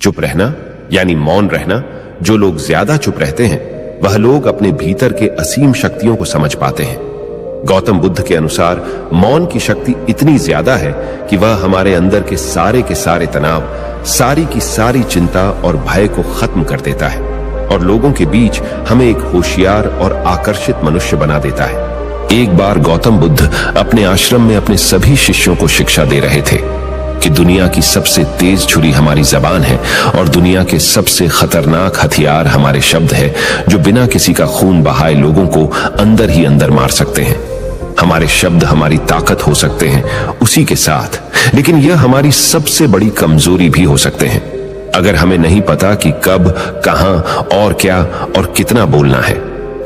चुप रहना यानी मौन रहना। जो लोग ज्यादा चुप रहते हैं वह लोग अपने भीतर के असीम शक्तियों को समझ पाते हैं। गौतम बुद्ध के अनुसार मौन की शक्ति इतनी ज्यादा है कि वह हमारे अंदर के सारे तनाव, सारी की सारी चिंता और भय को खत्म कर देता है और लोगों के बीच हमें एक होशियार और आकर्षित मनुष्य बना देता है। एक बार गौतम बुद्ध अपने आश्रम में अपने सभी शिष्यों को शिक्षा दे रहे थे कि दुनिया की सबसे तेज छुरी हमारी जबान है और दुनिया के सबसे खतरनाक हथियार हमारे शब्द है, जो बिना किसी का खून बहाए लोगों को अंदर ही अंदर मार सकते हैं। हमारे शब्द हमारी ताकत हो सकते हैं उसी के साथ, लेकिन यह हमारी सबसे बड़ी कमजोरी भी हो सकते हैं अगर हमें नहीं पता कि कब, कहां और क्या और कितना बोलना है।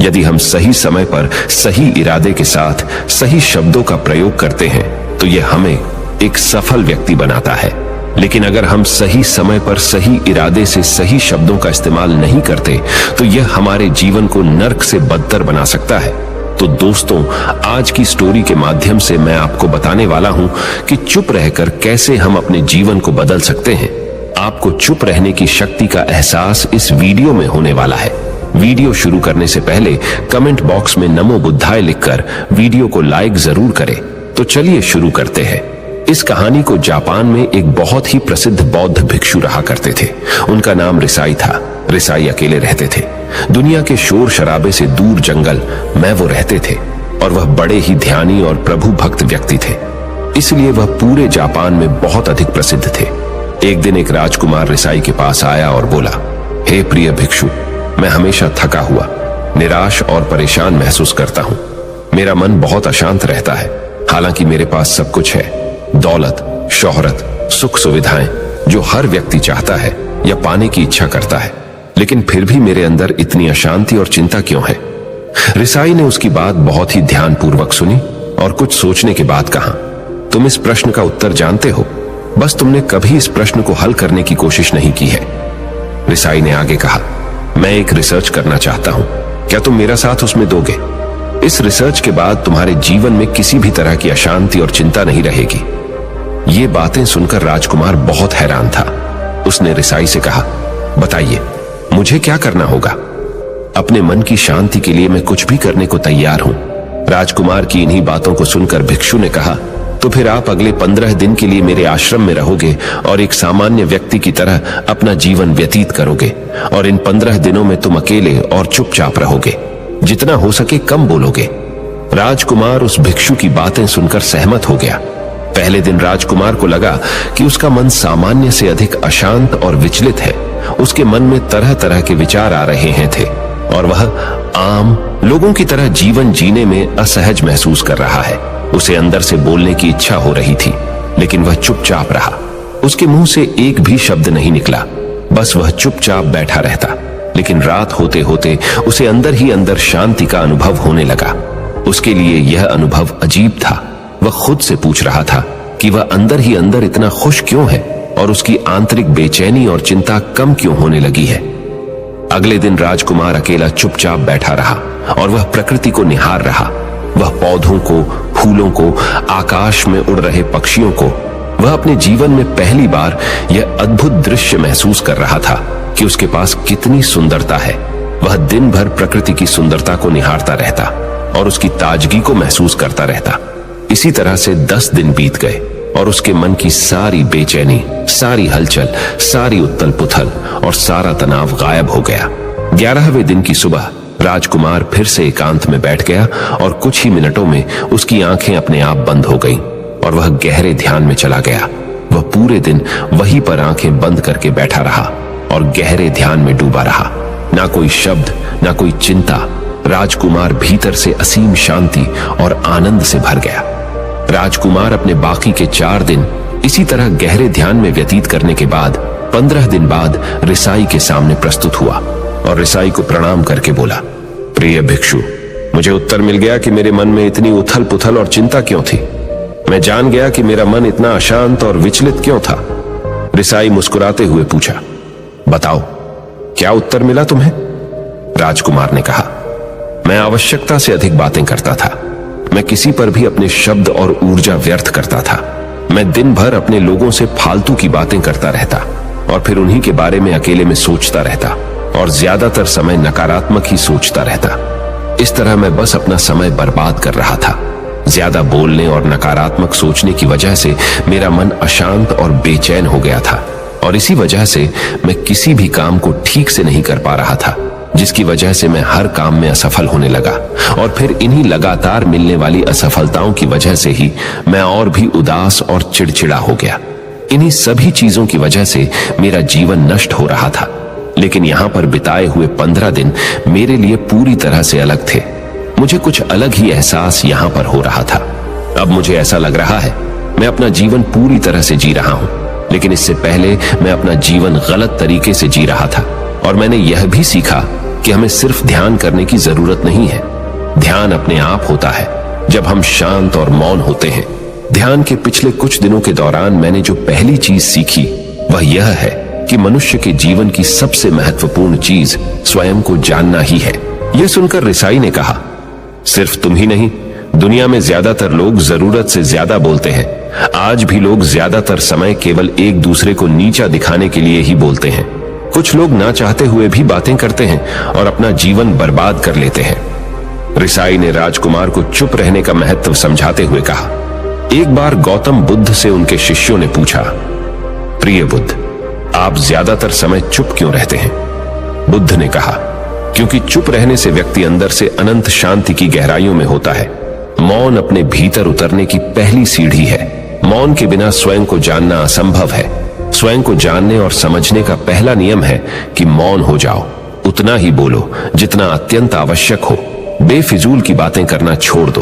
यदि हम सही समय पर सही इरादे के साथ सही शब्दों का प्रयोग करते हैं तो यह हमें एक सफल व्यक्ति बनाता है। लेकिन अगर हम सही समय पर सही इरादे से सही शब्दों का इस्तेमाल नहीं करते तो यह हमारे जीवन को नर्क से बदतर बना सकता है। तो दोस्तों, आज की स्टोरी के माध्यम से मैं आपको बताने वाला हूं कि चुप रहकर कैसे हम अपने जीवन को बदल सकते हैं। आपको चुप रहने की शक्ति का एहसास इस वीडियो में होने वाला है। वीडियो शुरू करने से पहले कमेंट बॉक्स में नमो बुद्धाय लिखकर वीडियो को लाइक जरूर करें। तो चलिए शुरू करते हैं। इस कहानी को जापान में एक बहुत ही प्रसिद्ध बौद्ध भिक्षु रहा करते थे। उनका नाम रिसाई था। रिसाई अकेले रहते थे। दुनिया के शोर शराबे से दूर जंगल में वो रहते थे और वह बड़े ही ध्यानी और प्रभु भक्त व्यक्ति थे, इसलिए वह पूरे जापान में बहुत अधिक प्रसिद्ध थे। एक दिन एक राजकुमार रिसाई के पास आया और बोला, हे प्रिय भिक्षु, मैं हमेशा थका हुआ, निराश और परेशान महसूस करता हूँ। मेरा मन बहुत अशांत रहता है। हालांकि मेरे पास सब कुछ है, दौलत, शोहरत, सुख सुविधाएं, जो हर व्यक्ति चाहता है या पाने की इच्छा करता है, लेकिन फिर भी मेरे अंदर इतनी अशांति और चिंता क्यों है? रिसाई ने उसकी बात बहुत ही ध्यानपूर्वक सुनी और कुछ सोचने के बाद कहा, तुम इस प्रश्न का उत्तर जानते हो, बस तुमने कभी इस प्रश्न को हल करने की कोशिश नहीं की है। रिसाई ने आगे कहा, मैं एक रिसर्च करना चाहता हूं, क्या तुम मेरा साथ उसमें दोगे? इस रिसर्च के बाद तुम्हारे जीवन में किसी भी तरह की अशांति और चिंता नहीं रहेगी। ये बातें सुनकर राजकुमार बहुत हैरान था। उसने रिसाई से कहा, बताइए मुझे क्या करना होगा? अपने मन की शांति के लिए मैं कुछ भी करने को तैयार हूं। राजकुमार की इन्हीं बातों को सुनकर भिक्षु ने कहा, तो फिर आप अगले 15 दिन के लिए मेरे आश्रम में रहोगे और एक सामान्य व्यक्ति की तरह अपना जीवन व्यतीत करोगे और इन 15 दिनों में तुम अकेले और चुपचाप रहोगे, जितना हो सके कम बोलोगे। राजकुमार उस भिक्षु की बातें सुनकर सहमत हो गया। पहले दिन राजकुमार को लगा कि उसका मन सामान्य से अधिक अशांत और विचलित है। उसके मन में तरह तरह के विचार आ रहे हैं थे और वह आम लोगों की तरह जीवन जीने में असहज महसूस कर रहा है। उसे अंदर से बोलने की इच्छा हो रही थी, लेकिन वह चुपचाप रहा। उसके मुंह से एक भी शब्द नहीं निकला, बस वह चुपचाप बैठा रहता। लेकिन रात होते होते उसे अंदर ही अंदर शांति का अनुभव होने लगा। उसके लिए यह अनुभव अजीब था। वह खुद से पूछ रहा था कि वह अंदर ही अंदर इतना खुश क्यों है और उसकी आंतरिक बेचैनी और चिंता कम क्यों होने लगी है। अगले दिन राजकुमार अकेला चुपचाप बैठा रहा और वह प्रकृति को निहार रहा। वह पौधों को, फूलों को, आकाश में उड़ रहे पक्षियों को, वह अपने जीवन में पहली बार यह अद्भुत दृश्य महसूस कर रहा था कि उसके पास कितनी सुंदरता है। वह दिन भर प्रकृति की सुंदरता को निहारता रहता और उसकी ताजगी को महसूस करता रहता। इसी तरह से 10 दिन बीत गए और उसके मन की सारी बेचैनी, सारी हलचल, सारी उथल पुथल और सारा तनाव गायब हो गया। 11वें दिन की सुबह राजकुमार फिर से एकांत में बैठ गया और कुछ ही मिनटों में उसकी आंखें अपने आप बंद हो गईं और वह गहरे ध्यान में चला गया। वह पूरे दिन वहीं पर आंखें बंद करके बैठा रहा और गहरे ध्यान में डूबा रहा। ना कोई शब्द, ना कोई चिंता। राजकुमार भीतर से असीम शांति और आनंद से भर गया। राजकुमार अपने बाकी के 4 दिन इसी तरह गहरे ध्यान में व्यतीत करने के बाद 15 दिन बाद रिसाई के सामने प्रस्तुत हुआ और रिसाई को प्रणाम करके बोला, प्रिय भिक्षु, मुझे उत्तर मिल गया कि मेरे मन में इतनी उथल पुथल और चिंता क्यों थी। मैं जान गया कि मेरा मन इतना अशांत और विचलित क्यों था। रिसाई मुस्कुराते हुए पूछा, बताओ क्या उत्तर मिला तुम्हें? राजकुमार ने कहा, मैं आवश्यकता से अधिक बातें करता था। मैं किसी पर भी अपने शब्द और ऊर्जा व्यर्थ करता था। मैं दिन भर अपने लोगों से फालतू की बातें करता रहता। और फिर उन्हीं के बारे में अकेले में सोचता रहता और ज्यादातर समय नकारात्मक ही सोचता रहता। इस तरह मैं बस अपना समय बर्बाद कर रहा था। ज्यादा बोलने और नकारात्मक सोचने की वजह से मेरा मन अशांत और बेचैन हो गया था और इसी वजह से मैं किसी भी काम को ठीक से नहीं कर पा रहा था, जिसकी वजह से मैं हर काम में असफल होने लगा और फिर इन्हीं लगातार मिलने वाली असफलताओं की वजह से ही मैं और भी उदास और चिड़चिड़ा हो गया। इन्हीं सभी चीजों की वजह से मेरा जीवन नष्ट हो रहा था। लेकिन यहां पर बिताए हुए 15 दिन मेरे लिए पूरी तरह से अलग थे। मुझे कुछ अलग ही एहसास यहां पर हो रहा था। अब मुझे ऐसा लग रहा है मैं अपना जीवन पूरी तरह से जी रहा हूं, लेकिन इससे पहले मैं अपना जीवन गलत तरीके से जी रहा था। और मैंने यह भी सीखा कि हमें सिर्फ ध्यान करने की जरूरत नहीं है। ध्यान अपने आप होता है जब हम शांत और मौन होते हैं। ध्यान के पिछले कुछ दिनों के दौरान मैंने जो पहली चीज सीखी वह यह है कि मनुष्य के जीवन की सबसे महत्वपूर्ण चीज स्वयं को जानना ही है। यह सुनकर रिसाई ने कहा, सिर्फ तुम ही नहीं, दुनिया में ज्यादातर लोग जरूरत से ज्यादा बोलते हैं। आज भी लोग ज्यादातर समय केवल एक दूसरे को नीचा दिखाने के लिए ही बोलते हैं। कुछ लोग ना चाहते हुए भी बातें करते हैं और अपना जीवन बर्बाद कर लेते हैं। रिसाई ने राजकुमार को चुप रहने का महत्व समझाते हुए कहा। एक बार गौतम बुद्ध से उनके शिष्यों ने पूछा, प्रिय बुद्ध, आप ज्यादातर समय चुप क्यों रहते हैं? बुद्ध ने कहा, क्योंकि चुप रहने से व्यक्ति अंदर से अनंत शांति की गहराइयों में होता है। मौन अपने भीतर उतरने की पहली सीढ़ी है। मौन के बिना स्वयं को जानना असंभव है। स्वयं को जानने और समझने का पहला नियम है कि मौन हो जाओ। उतना ही बोलो जितना अत्यंत आवश्यक हो। बेफिजूल की बातें करना छोड़ दो।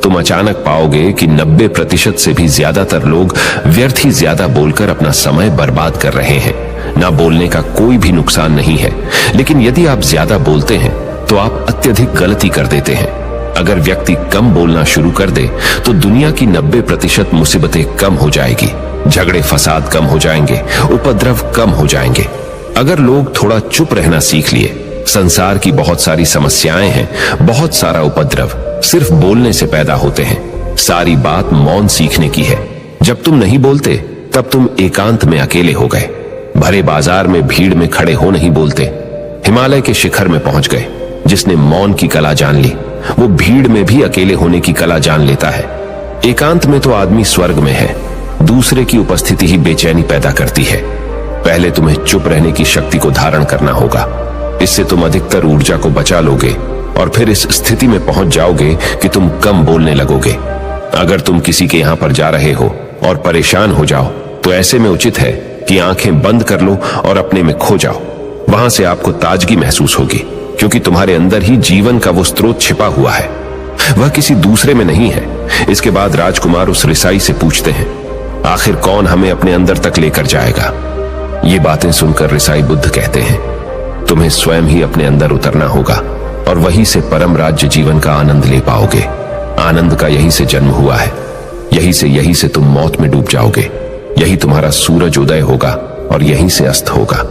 तुम अचानक पाओगे कि 90% से भी ज्यादातर लोग व्यर्थ ही ज्यादा बोलकर अपना समय बर्बाद कर रहे हैं। ना बोलने का कोई भी नुकसान नहीं है, लेकिन यदि आप ज्यादा बोलते हैं तो आप अत्यधिक गलती कर देते हैं। अगर व्यक्ति कम बोलना शुरू कर दे तो दुनिया की 90% मुसीबतें कम हो जाएगी। झगड़े फसाद कम हो जाएंगे, उपद्रव कम हो जाएंगे। अगर लोग थोड़ा चुप रहना सीख लिए, संसार की बहुत सारी समस्याएं हैं, बहुत सारा उपद्रव सिर्फ बोलने से पैदा होते हैं। सारी बात मौन सीखने की है। जब तुम नहीं बोलते तब तुम एकांत में अकेले हो गए। भरे बाजार में भीड़ में खड़े हो नहीं बोलते। हिमालय के शिखर में पहुंच गए। जिसने मौन की कला जान ली वो भीड़ में भी अकेले होने की कला जान लेता है। एकांत में तो आदमी स्वर्ग में है। दूसरे की उपस्थिति ही बेचैनी पैदा करती है। पहले तुम्हें चुप रहने की शक्ति को धारण करना होगा। इससे तुम अधिकतर ऊर्जा को बचा लोगे और फिर इस स्थिति में पहुंच जाओगे कि तुम कम बोलने लगोगे। अगर तुम किसी के यहां पर जा रहे हो और परेशान हो जाओ तो ऐसे में उचित है कि आंखें बंद कर लो और अपने में खो जाओ। वहां से आपको ताजगी महसूस होगी, क्योंकि तुम्हारे अंदर ही जीवन का वो स्रोत छिपा हुआ है। वह किसी दूसरे में नहीं है। इसके बाद राजकुमार उस रिसाई से पूछते हैं, आखिर कौन हमें अपने अंदर तक लेकर जाएगा? ये बातें सुनकर रिसाई बुद्ध कहते हैं, तुम्हें स्वयं ही अपने अंदर उतरना होगा और वहीं से परम राज्य जीवन का आनंद ले पाओगे। आनंद का यहीं से जन्म हुआ है। यहीं से तुम मौत में डूब जाओगे। यही तुम्हारा सूरज उदय होगा और यहीं से अस्त होगा।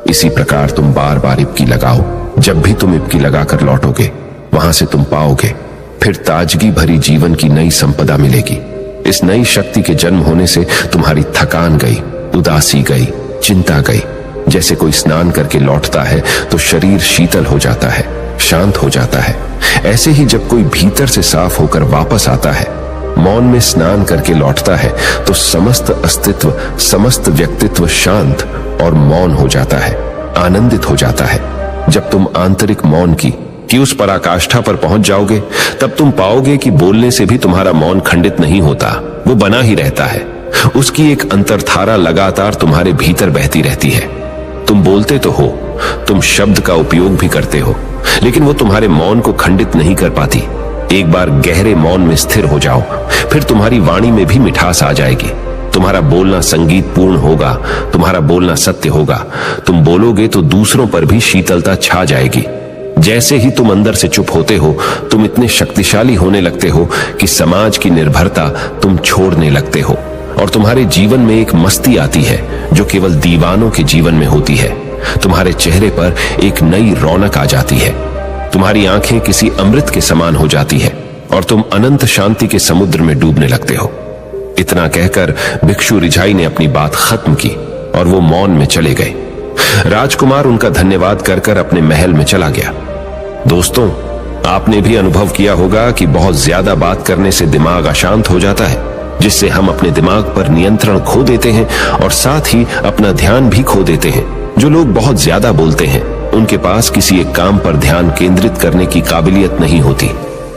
इसी प्रकार तुम बार बार इबकी लगाओ। जब भी तुम इबकी लगाकर लौटोगे वहां से तुम पाओगे फिर ताजगी भरी जीवन की नई संपदा मिलेगी। इस नई शक्ति के जन्म होने से तुम्हारी थकान गई, उदासी गई, चिंता गई। जैसे कोई स्नान करके लौटता है तो शरीर शीतल हो जाता है, शांत हो जाता है। ऐसे ही जब कोई भीतर से साफ होकर वापस आता है, मौन में स्नान करके लौटता है, तो समस्त अस्तित्व, समस्त व्यक्तित्व शांत और मौन हो जाता है, आनंदित हो जाता है। जब तुम आंतरिक मौन की उस पराकाष्ठा पर पहुंच जाओगे तब तुम पाओगे कि बोलने से भी तुम्हारा मौन खंडित नहीं होता, वो बना ही रहता है। उसकी एक अंतर्धारा लगातार तुम्हारे भीतर बहती रहती है। तुम बोलते तो हो, तुम शब्द का उपयोग भी करते हो, लेकिन वो तुम्हारे मौन को खंडित नहीं कर पाती। एक बार गहरे मौन में स्थिर हो जाओ, फिर तुम्हारी वाणी में भी मिठास आ जाएगी। तुम्हारा बोलना संगीत पूर्ण होगा, तुम्हारा बोलना सत्य होगा। तुम बोलोगे तो दूसरों पर भी शीतलता छा जाएगी। जैसे ही तुम अंदर से चुप होते हो, तुम इतने शक्तिशाली होने लगते हो कि समाज की निर्भरता तुम छोड़ने लगते हो और तुम्हारे जीवन में एक मस्ती आती है जो केवल दीवानों के जीवन में होती है। तुम्हारे चेहरे पर एक नई रौनक आ जाती है। तुम्हारी आंखें किसी अमृत के समान हो जाती है और तुम अनंत शांति के समुद्र में डूबने लगते हो। इतना कहकर भिक्षु रिझाई ने अपनी बात खत्म की और वो मौन में चले गए। राजकुमार उनका धन्यवाद कर कर अपने महल में चला गया। दोस्तों, आपने भी अनुभव किया होगा कि बहुत ज्यादा बात करने से दिमाग अशांत हो जाता है, जिससे हम अपने दिमाग पर नियंत्रण खो देते हैं और साथ ही अपना ध्यान भी खो देते हैं। जो लोग बहुत ज्यादा बोलते हैं उनके पास किसी एक काम पर ध्यान केंद्रित करने की काबिलियत नहीं होती।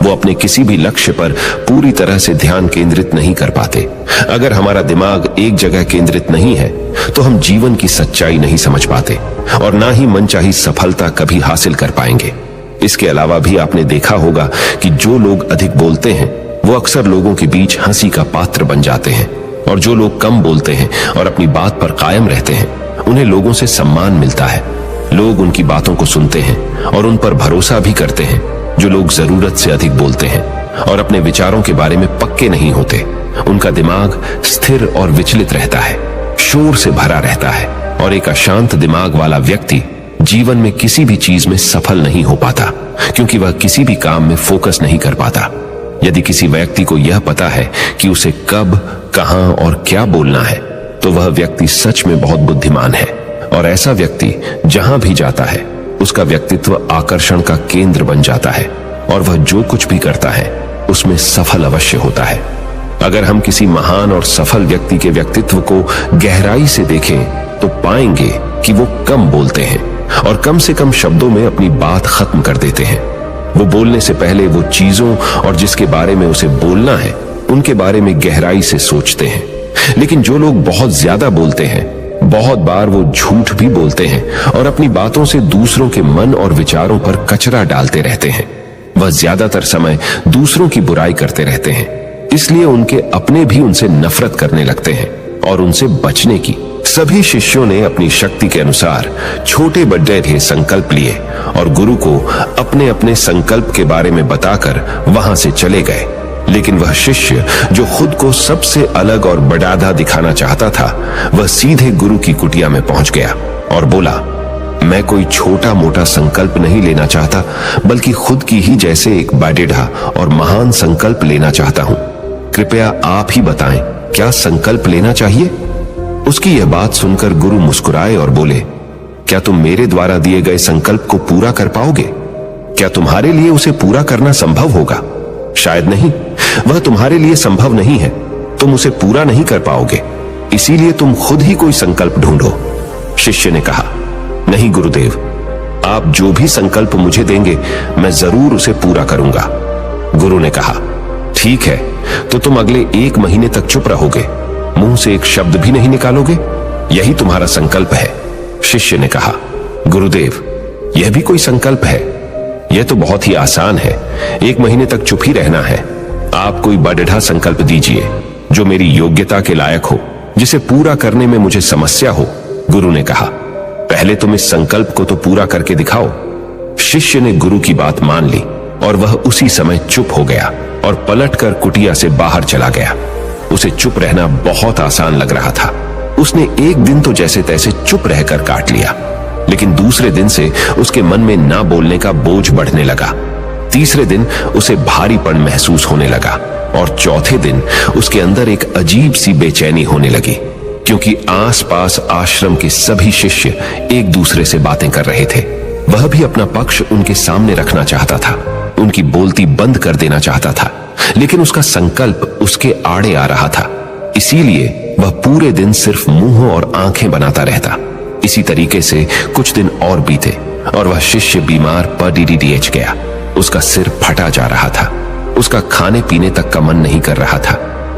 वो अपने किसी भी लक्ष्य पर पूरी तरह से ध्यान केंद्रित नहीं कर पाते। अगर हमारा दिमाग एक जगह केंद्रित नहीं है तो हम जीवन की सच्चाई नहीं समझ पाते और ना ही मनचाही सफलता कभी हासिल कर पाएंगे। इसके अलावा भी आपने देखा होगा कि जो लोग अधिक बोलते हैं वो अक्सर लोगों के बीच हंसी का पात्र बन जाते हैं, और जो लोग कम बोलते हैं और अपनी बात पर कायम रहते हैं उन्हें लोगों से सम्मान मिलता है। लोग उनकी बातों को सुनते हैं और उन पर भरोसा भी करते हैं। जो लोग जरूरत से अधिक बोलते हैं और अपने विचारों के बारे में पक्के नहीं होते, उनका दिमाग स्थिर और विचलित रहता है, शोर से भरा रहता है, और एक अशांत दिमाग वाला व्यक्ति जीवन में किसी भी चीज में सफल नहीं हो पाता, क्योंकि वह किसी भी काम में फोकस नहीं कर पाता। यदि किसी व्यक्ति को यह पता है कि उसे कब, कहां और क्या बोलना है, तो वह व्यक्ति सच में बहुत बुद्धिमान है, और ऐसा व्यक्ति जहां भी जाता है उसका व्यक्तित्व आकर्षण का केंद्र बन जाता है, और वह जो कुछ भी करता है उसमें सफल अवश्य होता है। अगर हम किसी महान और सफल व्यक्ति के व्यक्तित्व को गहराई से देखें तो पाएंगे कि वो कम बोलते हैं और कम से कम शब्दों में अपनी बात खत्म कर देते हैं। वो बोलने से पहले वो चीजों और जिसके बारे में उसे बोलना है उनके बारे में गहराई से सोचते हैं। लेकिन जो लोग बहुत ज्यादा बोलते हैं, बहुत बार वो झूठ भी बोलते हैं और अपनी बातों से दूसरों के मन और विचारों पर कचरा डालते रहते हैं। वह ज्यादातर समय दूसरों की बुराई करते रहते हैं, इसलिए उनके अपने भी उनसे नफरत करने लगते हैं और उनसे बचने की। सभी शिष्यों ने अपनी शक्ति के अनुसार छोटे बड़े ढेर संकल्प लिए और गुरु को अपने अपने संकल्प के बारे में बताकर वहां से चले गए। लेकिन वह शिष्य जो खुद को सबसे अलग और बड़ादा दिखाना चाहता था, वह सीधे गुरु की कुटिया में पहुंच गया और बोला, मैं कोई छोटा मोटा संकल्प नहीं लेना चाहता, बल्कि खुद की ही जैसे एक बड़ेढ़ा और महान संकल्प लेना चाहता हूं। कृपया आप ही बताएं, क्या संकल्प लेना चाहिए? उसकी यह बात सुनकर गुरु मुस्कुराए और बोले, क्या तुम मेरे द्वारा दिए गए संकल्प को पूरा कर पाओगे? क्या तुम्हारे लिए उसे पूरा करना संभव होगा? शायद नहीं, वह तुम्हारे लिए संभव नहीं है। तुम उसे पूरा नहीं कर पाओगे, इसीलिए तुम खुद ही कोई संकल्प ढूंढो। शिष्य ने कहा, नहीं गुरुदेव, आप जो भी संकल्प मुझे देंगे मैं जरूर उसे पूरा करूंगा। गुरु ने कहा, ठीक है, तो तुम अगले 1 महीने तक चुप रहोगे, मुंह से एक शब्द भी नहीं निकालोगे, यही तुम्हारा संकल्प है। शिष्य ने कहा, गुरुदेव, यह भी कोई संकल्प है? यह तो बहुत ही आसान है, 1 महीने तक चुप ही रहना है। आप कोई बड़ेढ़ा संकल्प दीजिए जो मेरी योग्यता के लायक हो, जिसे पूरा करने में मुझे समस्या हो। गुरु ने कहा, पहले तुम इस संकल्प को तो पूरा करके दिखाओ। शिष्य ने गुरु की बात मान ली और वह उसी समय चुप हो गया और पलटकर कुटिया से बाहर चला गया। उसे चुप रहना बहुत आसान लग रहा था। उसने एक दिन तो जैसे तैसे चुप रहकर काट लिया, लेकिन दूसरे दिन से उसके मन में ना बोलने का बोझ बढ़ने लगा। तीसरे दिन उसे भारीपन महसूस होने लगा और चौथे दिन उसके अंदर एक अजीब सी बेचैनी होने लगी, क्योंकि आसपास आश्रम के सभी शिष्य एक दूसरे से बातें कर रहे थे। वह भी अपना पक्ष उनके सामने रखना चाहता था, उनकी बोलती बंद कर देना चाहता था, लेकिन उसका संकल्प उसके आड़े आ रहा था। इसीलिए वह पूरे दिन सिर्फ मुंह और आंखें बनाता रहता। इसी तरीके से कुछ दिन और बीते और वह शिष्य बीमार पड़ीडीएच गया। उसका सिर फटा जा रहा था, उसका खाने पीने तक का मन नहीं कर रहा था,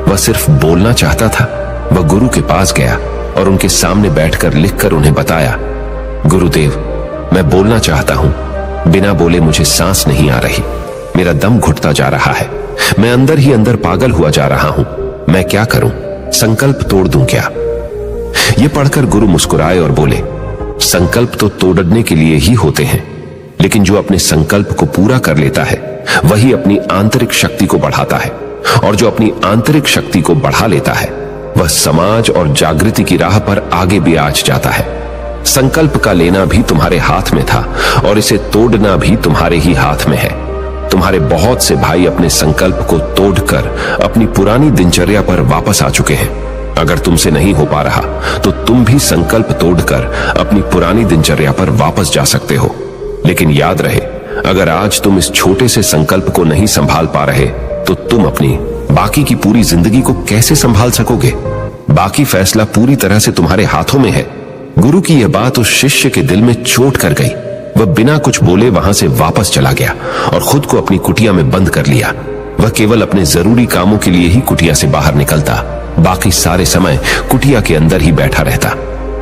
वह सिर्फ बोलना चाहता था। वह गुरु के पास गया और उनके सामने बैठकर लिखकर उन्हें बताया, गुरुदेव, मैं बोलना चाहता हूं, बिना बोले मुझे सांस नहीं आ रही, मेरा दम घुटता जा रहा है, मैं अंदर ही अंदर पागल हुआ जा रहा हूं, मैं क्या करूं? संकल्प तोड़ दूं क्या? ये पढ़कर गुरु मुस्कुराए और बोले, संकल्प तो तोड़ने के लिए ही होते हैं, लेकिन जो अपने संकल्प को पूरा कर लेता है वही अपनी आंतरिक शक्ति को बढ़ाता है, और जो अपनी आंतरिक शक्ति को बढ़ा लेता है वह समाज और जागृति की राह पर आगे भी आज जाता है। संकल्प का लेना भी तुम्हारे हाथ में था और इसे तोड़ना भी तुम्हारे ही हाथ में है। तुम्हारे बहुत से भाई अपने संकल्प को तोड़कर अपनी पुरानी दिनचर्या पर वापस आ चुके हैं। अगर तुमसे नहीं हो पा रहा तो तुम भी संकल्प तोड़कर अपनी पुरानी दिनचर्या पर वापस जा सकते हो। लेकिन याद रहे, अगर आज तुम इस छोटे से संकल्प को नहीं संभाल पा रहे तो तुम अपनी बाकी की पूरी जिंदगी को कैसे संभाल सकोगे? बाकी फैसला पूरी तरह से तुम्हारे हाथों में है। गुरु की यह बात उस शिष्य के दिल में चोट कर गई। वह बिना कुछ बोले वहां से वापस चला गया और खुद को अपनी कुटिया में बंद कर लिया। वह केवल अपने जरूरी कामों के लिए ही कुटिया से बाहर निकलता, बाकी सारे समय कुटिया के अंदर ही बैठा रहता।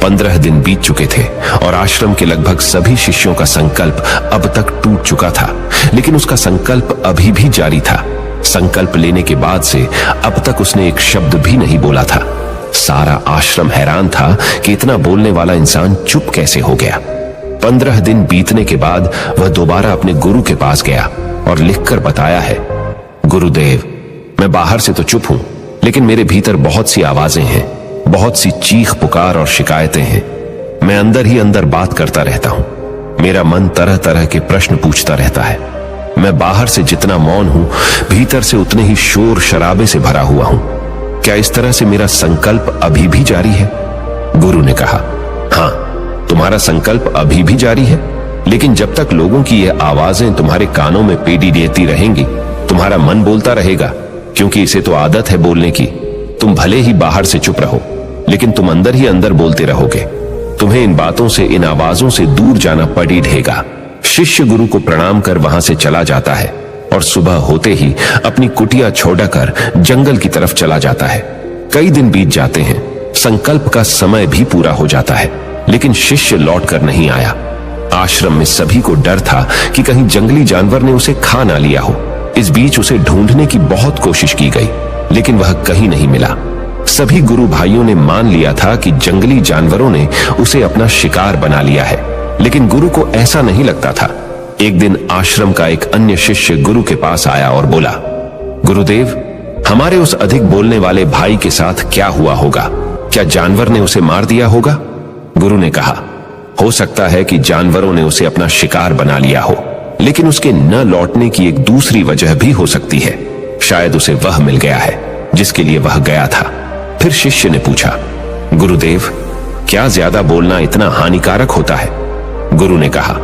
15 दिन बीत चुके थे और आश्रम के लगभग सभी शिष्यों का संकल्प अब तक टूट चुका था, लेकिन उसका संकल्प अभी भी जारी था। संकल्प लेने के बाद से अब तक उसने एक शब्द भी नहीं बोला था। सारा आश्रम हैरान था कि इतना बोलने वाला इंसान चुप कैसे हो गया। 15 दिन बीतने के बाद वह दोबारा अपने गुरु के पास गया और लिखकर बताया है, गुरुदेव, मैं बाहर से तो चुप हूं, लेकिन मेरे भीतर बहुत सी आवाजें हैं, बहुत सी चीख पुकार और शिकायतें हैं। मैं अंदर ही अंदर बात करता रहता हूं। मेरा मन तरह तरह के प्रश्न पूछता रहता है। मैं बाहर से जितना मौन हूं, भीतर से उतने ही शोर शराबे से भरा हुआ हूं। क्या इस तरह से मेरा संकल्प अभी भी जारी है? गुरु ने कहा, हां, तुम्हारा संकल्प अभी भी जारी है, लेकिन जब तक लोगों की ये आवाजें तुम्हारे कानों में पेडी देती रहेंगी, तुम्हारा मन बोलता रहेगा, क्योंकि इसे तो आदत है बोलने की। तुम भले ही बाहर से चुप रहो, लेकिन तुम अंदर ही अंदर बोलते रहोगे। तुम्हें इन बातों से, इन आवाजों से दूर जाना पड़ी रहेगा। शिष्य गुरु को प्रणाम कर वहां से चला जाता है और सुबह होते ही अपनी कुटिया छोड़कर जंगल की तरफ चला जाता है। कई दिन बीत जाते हैं, संकल्प का समय भी पूरा हो जाता है, लेकिन शिष्य लौट कर नहीं आया। आश्रम में सभी को डर था कि कहीं जंगली जानवर ने उसे खा ना लिया हो। इस बीच उसे ढूंढने की बहुत कोशिश की गई, लेकिन वह कहीं नहीं मिला। सभी गुरु भाइयों ने मान लिया था कि जंगली जानवरों ने उसे अपना शिकार बना लिया है, लेकिन गुरु को ऐसा नहीं लगता था। एक दिन आश्रम का एक अन्य शिष्य गुरु के पास आया और बोला, गुरुदेव, हमारे उस अधिक बोलने वाले भाई के साथ क्या हुआ होगा? क्या जानवर ने उसे मार दिया होगा? गुरु ने कहा, हो सकता है कि जानवरों ने उसे अपना शिकार बना लिया हो, लेकिन उसके न लौटने की एक दूसरी वजह भी हो सकती है। शायद उसे वह मिल गया है जिसके लिए वह गया था। फिर शिष्य ने पूछा, गुरुदेव, क्या ज्यादा बोलना इतना हानिकारक होता है? गुरु ने कहा,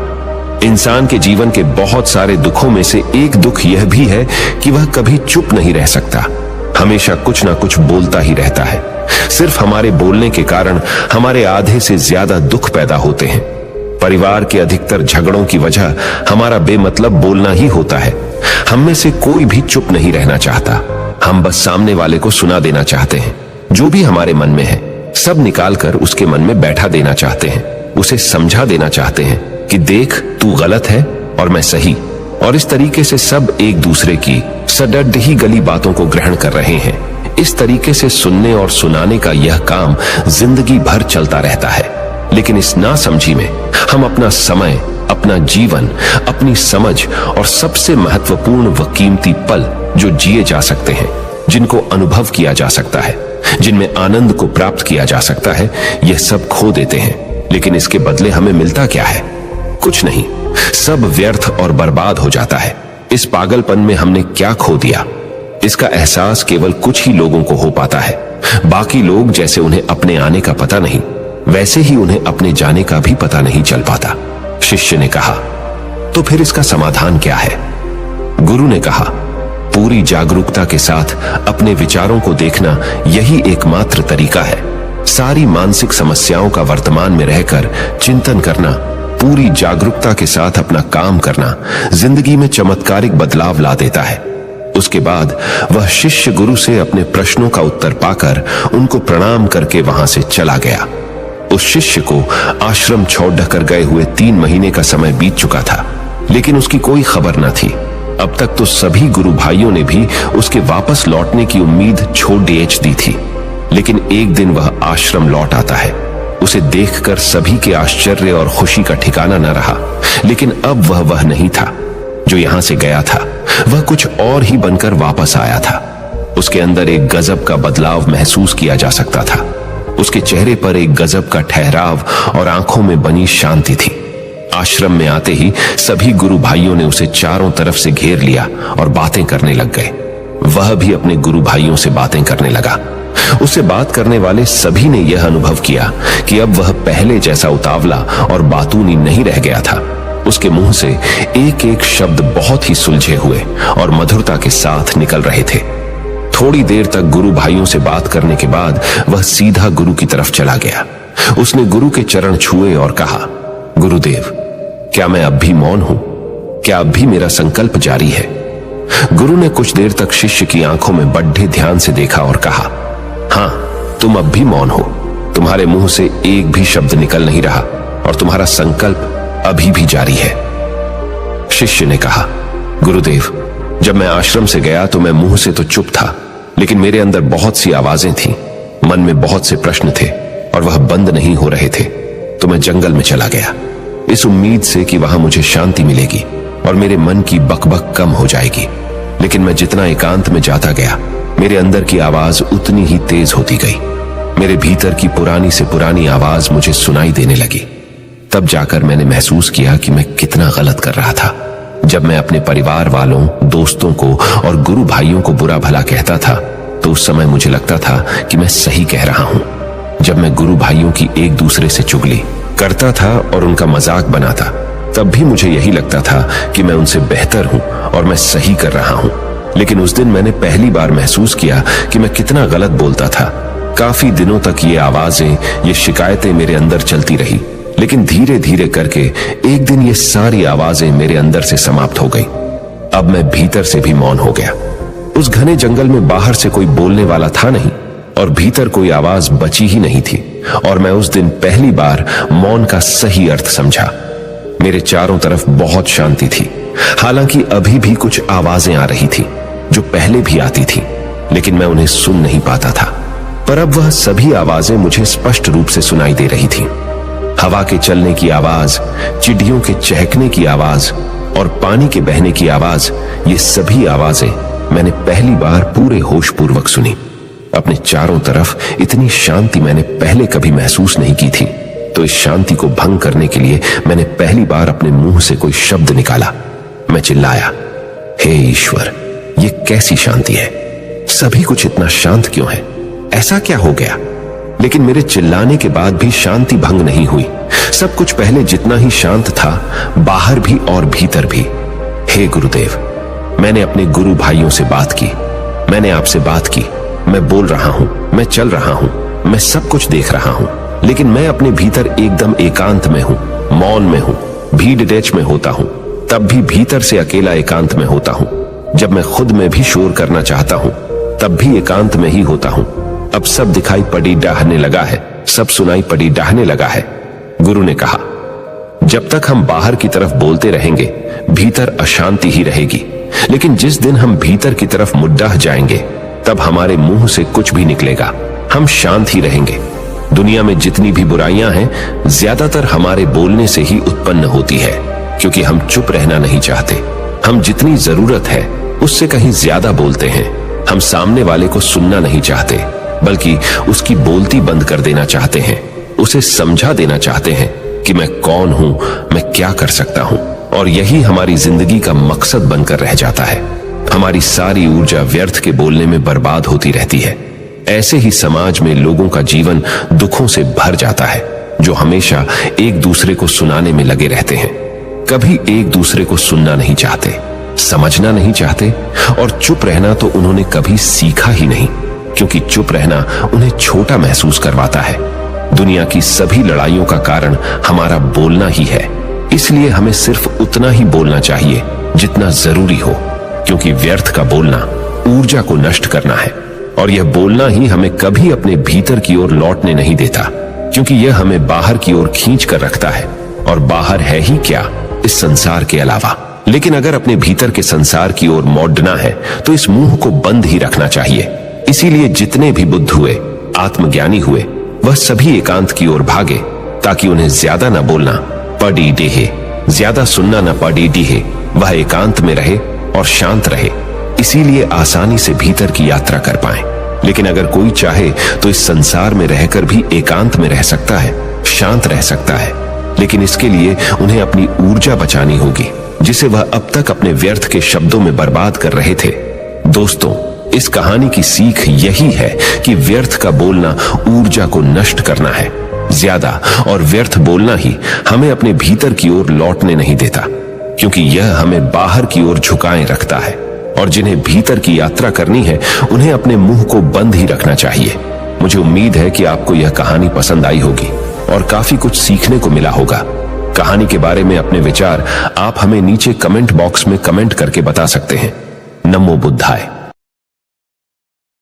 इंसान के जीवन के बहुत सारे दुखों में से एक दुख यह भी है कि वह कभी चुप नहीं रह सकता, हमेशा कुछ ना कुछ बोलता ही रहता है। सिर्फ हमारे बोलने के कारण हमारे आधे से ज्यादा दुख पैदा होते हैं। परिवार के अधिकतर झगड़ों की वजह हमारा बेमतलब बोलना ही होता है। हम में से कोई भी चुप नहीं रहना चाहता। हम बस सामने वाले को सुना देना चाहते हैं। जो भी हमारे मन में है सब निकालकर उसके मन में बैठा देना चाहते हैं। उसे समझा देना चाहते हैं कि देख, तू गलत है और मैं सही। और इस तरीके से सब एक दूसरे की सडड ही गली बातों को ग्रहण कर रहे हैं। इस तरीके से सुनने और सुनाने का यह काम जिंदगी भर चलता रहता है। लेकिन इस नासमझी में हम अपना समय, अपना जीवन, अपनी समझ और सबसे महत्वपूर्ण व कीमती पल जो जिए जा सकते हैं, जिनको अनुभव किया जा सकता है, जिनमें आनंद को प्राप्त किया जा सकता है, यह सब खो देते हैं। लेकिन इसके बदले हमें मिलता क्या है? कुछ नहीं, सब व्यर्थ और बर्बाद हो जाता है। इस पागलपन में हमने क्या खो दिया? इसका एहसास केवल कुछ ही लोगों को हो पाता है। बाकी लोग जैसे उन्हें अपने आने का पता नहीं, वैसे ही उन्हें अपने जाने का भी पता नहीं चल पाता। शिष्य ने कहा, तो फिर इसका समाधान क्या है? गुरु ने कहा, पूरी जागरूकता के साथ अपने विचारों को देखना यही एकमात्र तरीका है। सारी मानसिक समस्याओं का वर्तमान में रहकर चिंतन करना, पूरी जागरूकता के साथ अपना काम करना जिंदगी में चमत्कारिक बदलाव ला देता है। उसके बाद वह शिष्य गुरु से अपने प्रश्नों का उत्तर पाकर उनको प्रणाम करके वहां से चला गया। उस शिष्य को आश्रम छोड़कर गए हुए 3 महीने का समय बीत चुका था, लेकिन उसकी कोई खबर न थी। अब तक तो सभी गुरु भाइयों ने भी उसके वापस लौटने की उम्मीद छोड़ दी थी। लेकिन एक दिन वह आश्रम लौट आता है। उसे देखकर सभी के आश्चर्य और खुशी का ठिकाना न रहा। लेकिन अब वह नहीं था जो यहां से गया था, वह कुछ और ही बनकर वापस आया था। उसके अंदर एक गजब का बदलाव महसूस किया जा सकता था। उसके चेहरे पर एक गजब का ठहराव और आंखों में बनी शांति थी। आश्रम में आते ही सभी गुरु भाइयों ने उसे चारों तरफ से घेर लिया और बातें करने लग गए। वह भी अपने गुरु भाइयों से बातें करने लगा। उससे बात करने वाले सभी ने यह अनुभव किया कि अब वह पहले जैसा उतावला और बातूनी नहीं रह गया था। उसके मुंह से एक एक शब्द बहुत ही सुलझे हुए और मधुरता के साथ निकल रहे थे। थोड़ी देर तक गुरु भाइयों से बात करने के बाद वह सीधा गुरु की तरफ चला गया। उसने गुरु के चरण छुए और कहा, गुरुदेव, क्या मैं अब भी मौन हूं? क्या अब भी मेरा संकल्प जारी है? गुरु ने कुछ देर तक शिष्य की आंखों में बड़े ध्यान से देखा और कहा, हां, तुम अब भी मौन हो। तुम्हारे मुंह से एक भी शब्द निकल नहीं रहा और तुम्हारा संकल्प अभी भी जारी है। शिष्य ने कहा, गुरुदेव, जब मैं आश्रम से गया तो मैं मुंह से तो चुप था, लेकिन मेरे अंदर बहुत सी आवाजें थीं, मन में बहुत से प्रश्न थे और वह बंद नहीं हो रहे थे। तो मैं जंगल में चला गया, इस उम्मीद से कि वहां मुझे शांति मिलेगी और मेरे मन की बकबक कम हो जाएगी। लेकिन मैं जितना एकांत में जाता गया, मेरे अंदर की आवाज उतनी ही तेज होती गई। मेरे भीतर की पुरानी से पुरानी आवाज मुझे सुनाई देने लगी। तब जाकर मैंने महसूस किया कि मैं कितना गलत कर रहा था। जब मैं अपने परिवार वालों, दोस्तों को और गुरु भाइयों को बुरा भला कहता था तो उस समय मुझे लगता था कि मैं सही कह रहा हूं। जब मैं गुरु भाइयों की एक दूसरे से चुगली करता था और उनका मजाक बनाता, तब भी मुझे यही लगता था कि मैं उनसे बेहतर हूं और मैं सही कर रहा हूं। लेकिन उस दिन मैंने पहली बार महसूस किया कि मैं कितना गलत बोलता था। काफी दिनों तक ये आवाजें, ये शिकायतें मेरे अंदर चलती रही, लेकिन धीरे धीरे करके एक दिन ये सारी आवाजें मेरे अंदर से समाप्त हो गई। अब मैं भीतर से भी मौन हो गया। उस घने जंगल में बाहर से कोई बोलने वाला था नहीं और भीतर कोई आवाज बची ही नहीं थी, और मैं उस दिन पहली बार मौन का सही अर्थ समझा। मेरे चारों तरफ बहुत शांति थी। हालांकि अभी भी कुछ आवाजें आ रही थी जो पहले भी आती थी, लेकिन मैं उन्हें सुन नहीं पाता था। पर अब वह सभी आवाजें मुझे स्पष्ट रूप से सुनाई दे रही थी। हवा के चलने की आवाज, चिड़ियों के चहकने की आवाज और पानी के बहने की आवाज, ये सभी आवाजें मैंने पहली बार पूरे होशपूर्वक सुनी। अपने चारों तरफ इतनी शांति मैंने पहले कभी महसूस नहीं की थी। तो इस शांति को भंग करने के लिए मैंने पहली बार अपने मुंह से कोई शब्द निकाला। मैं चिल्लाया, हे ईश्वर, ये कैसी शांति है? सभी कुछ इतना शांत क्यों है? ऐसा क्या हो गया? लेकिन मेरे चिल्लाने के बाद भी शांति भंग नहीं हुई। सब कुछ पहले जितना ही शांत था, बाहर भी और भीतर भी। हे गुरुदेव, मैंने अपने गुरु भाइयों से बात की, मैंने आपसे बात की। मैं बोल रहा हूं, मैं चल रहा हूं, मैं सब कुछ देख रहा हूं, लेकिन मैं अपने भीतर एकदम एकांत में हूं, मौन में हूं। भीड़ डैच में होता हूं, तब भी भीतर से अकेला एकांत में होता हूं। जब मैं खुद में भी शोर करना चाहता हूं, तब भी एकांत में ही होता हूं। अब सब दिखाई पड़ी डाहने लगा है, सब सुनाई पड़ी डाहने लगा है। गुरु ने कहा, जब तक हम बाहर की तरफ बोलते रहेंगे, भीतर अशांति ही रहेगी। लेकिन जिस दिन हम भीतर की तरफ मुद्दा जाएंगे, तब हमारे मुंह से कुछ भी निकलेगा, हम शांत ही रहेंगे। दुनिया में जितनी भी बुराइयां हैं, ज्यादातर हमारे बोलने से ही उत्पन्न होती है, क्योंकि हम चुप रहना नहीं चाहते। हम जितनी जरूरत है उससे कहीं ज्यादा बोलते हैं। हम सामने वाले को सुनना नहीं चाहते, बल्कि उसकी बोलती बंद कर देना चाहते हैं। उसे समझा देना चाहते हैं कि मैं कौन हूं, मैं क्या कर सकता हूं। और यही हमारी जिंदगी का मकसद बनकर रह जाता है। हमारी सारी ऊर्जा व्यर्थ के बोलने में बर्बाद होती रहती है। ऐसे ही समाज में लोगों का जीवन दुखों से भर जाता है, जो हमेशा एक दूसरे को सुनाने में लगे रहते हैं। कभी एक दूसरे को सुनना नहीं चाहते, समझना नहीं चाहते, और चुप रहना तो उन्होंने कभी सीखा ही नहीं, क्योंकि चुप रहना उन्हें छोटा महसूस करवाता है। दुनिया की सभी लड़ाइयों का कारण हमारा बोलना ही है। इसलिए हमें सिर्फ उतना ही बोलना चाहिए जितना जरूरी हो, क्योंकि व्यर्थ का बोलना ऊर्जा को नष्ट करना है, और यह बोलना ही हमें कभी अपने भीतर की ओर लौटने नहीं देता, क्योंकि यह हमें बाहर की ओर खींच कर रखता है। और बाहर है ही क्या इस संसार के अलावा। लेकिन अगर अपने भीतर के संसार की ओर मोड़ना है तो इस मुंह को बंद ही रखना चाहिए। इसीलिए जितने भी बुद्ध हुए, आत्मज्ञानी हुए, वह सभी एकांत की ओर भागे, ताकि उन्हें ज्यादा न बोलना पड़ी डेहे, ज्यादा सुनना न पड़ी डीहे। वह एकांत में रहे और शांत रहे, इसीलिए आसानी से भीतर की यात्रा कर पाए। लेकिन अगर कोई चाहे तो इस संसार में रहकर भी एकांत में रह सकता है, शांत रह सकता है। लेकिन इसके लिए उन्हें अपनी ऊर्जा बचानी होगी, जिसे वह अब तक अपने व्यर्थ के शब्दों में बर्बाद कर रहे थे। दोस्तों, इस कहानी की सीख यही है कि व्यर्थ का बोलना ऊर्जा को नष्ट करना है। ज्यादा और व्यर्थ बोलना ही हमें अपने भीतर की ओर लौटने नहीं देता, क्योंकि यह हमें बाहर की ओर झुकाए रखता है। और जिन्हें भीतर की यात्रा करनी है उन्हें अपने मुंह को बंद ही रखना चाहिए। मुझे उम्मीद है कि आपको यह कहानी पसंद आई होगी और काफी कुछ सीखने को मिला होगा। कहानी के बारे में अपने विचार आप हमें नीचे कमेंट बॉक्स में कमेंट करके बता सकते हैं। नमो बुद्धाय।